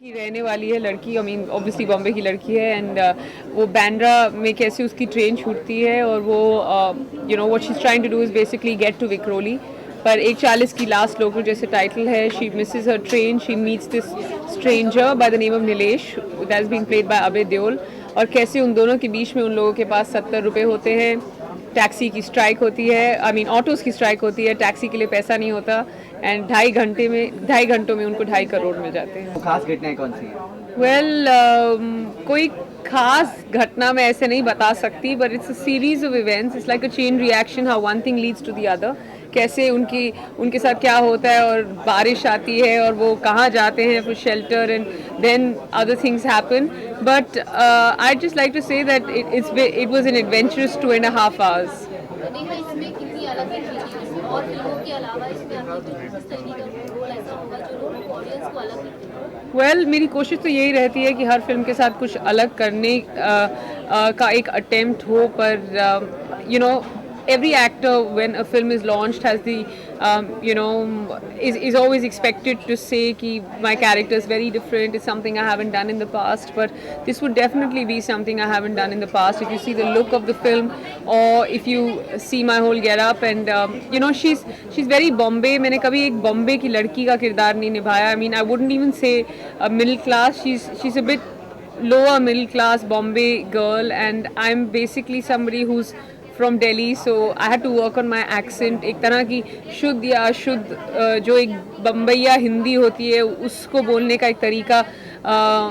की रहने वाली है लड़की, आई मीन ऑब्वियसली बॉम्बे की लड़की है एंड वो बैंड्रा में कैसे उसकी ट्रेन छूटती है और वो you know what she is trying to do is basically get to Vikhroli, पर 1:40 की लास्ट लोगों जैसे टाइटल है. She misses her train, she meets this stranger by the name of Nilesh that is being played by Abhay Deol, और कैसे उन दोनों के बीच में उन लोगों के पास 70 रुपये होते हैं. टैक्सी की स्ट्राइक होती है, आई मीन ऑटोज़ की स्ट्राइक होती है, टैक्सी के लिए पैसा नहीं होता एंड 2.5 घंटों में उनको 2.5 करोड़ मिल जाते हैं. वो खास घटनाएं कौन सी है? वेल कोई खास घटना मैं ऐसे नहीं बता सकती, but it's a series of events, it's like a chain reaction, how one thing leads to the other. कैसे उनके साथ क्या होता है और बारिश आती है और वो कहाँ जाते हैं फिर shelter and then other things happen. But I just like to say that it was an adventurous 2.5 hours. Neha इसमें कितनी अलग है और फिल्मों के अलावा इसमें आपकी किस तरीके का रोल ऐसा होगा जो लोग ऑडियंस को अलग दिखेगा? वेल मेरी कोशिश तो यही रहती है कि हर फिल्म के साथ कुछ अलग करने का एक अटेम्प्ट हो, पर you know every actor when a film is launched has the you know is always expected to say ki my character is very different, it's something I haven't done in the past, but this would definitely be something I haven't done in the past. If you see the look of the film or if you see my whole get up and you know she's very Bombay. मैंने कभी एक बॉम्बे की लड़की का किरदार नहीं निभाया. I mean I wouldn't even say middle class. She's a bit lower middle class Bombay girl and I'm basically somebody who's from Delhi, so I had to work on my accent. एक तरह की शुद्ध या अशुद्ध जो एक बम्बैया हिंदी होती है उसको बोलने का एक तरीका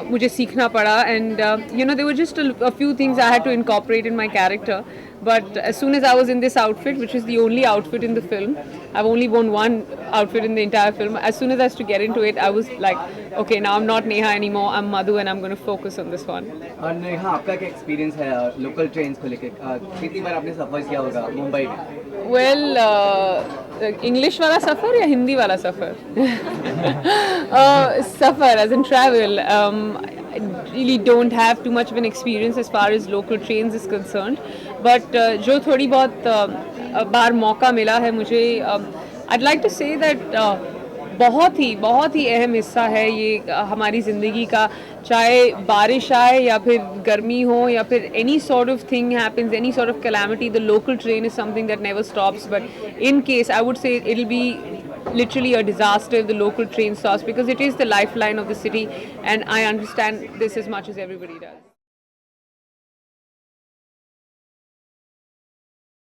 मुझे सीखना पड़ा. And you know there were just a few things I had to incorporate in my character, but as soon as I was in this outfit, which is the only outfit in the film, I've only worn one outfit in the entire film. As soon as I had to get into it, I was like, okay, now I'm not Neha anymore, I'm Madhu and I'm going to focus on this one. और नेहा आपका क्या experience है local trains को लेकर? कितनी बार आपने सफर किया होगा मुंबई में? वेल इंग्लिश वाला सफ़र या हिंदी वाला सफ़र? सफ़र as in travel. I really don't have too much of an experience as far as local trains is concerned, but जो थोड़ी बहुत बार मौका मिला है मुझे, I'd like to say that बहुत ही अहम हिस्सा है ये हमारी ज़िंदगी का. चाहे बारिश आए या फिर गर्मी हो या फिर any sort of thing happens, any sort of calamity, the local train is something that never stops. But in case, I would say it'll be literally a disaster if the local train stops, because it is the lifeline of the city and I understand this as much as everybody does.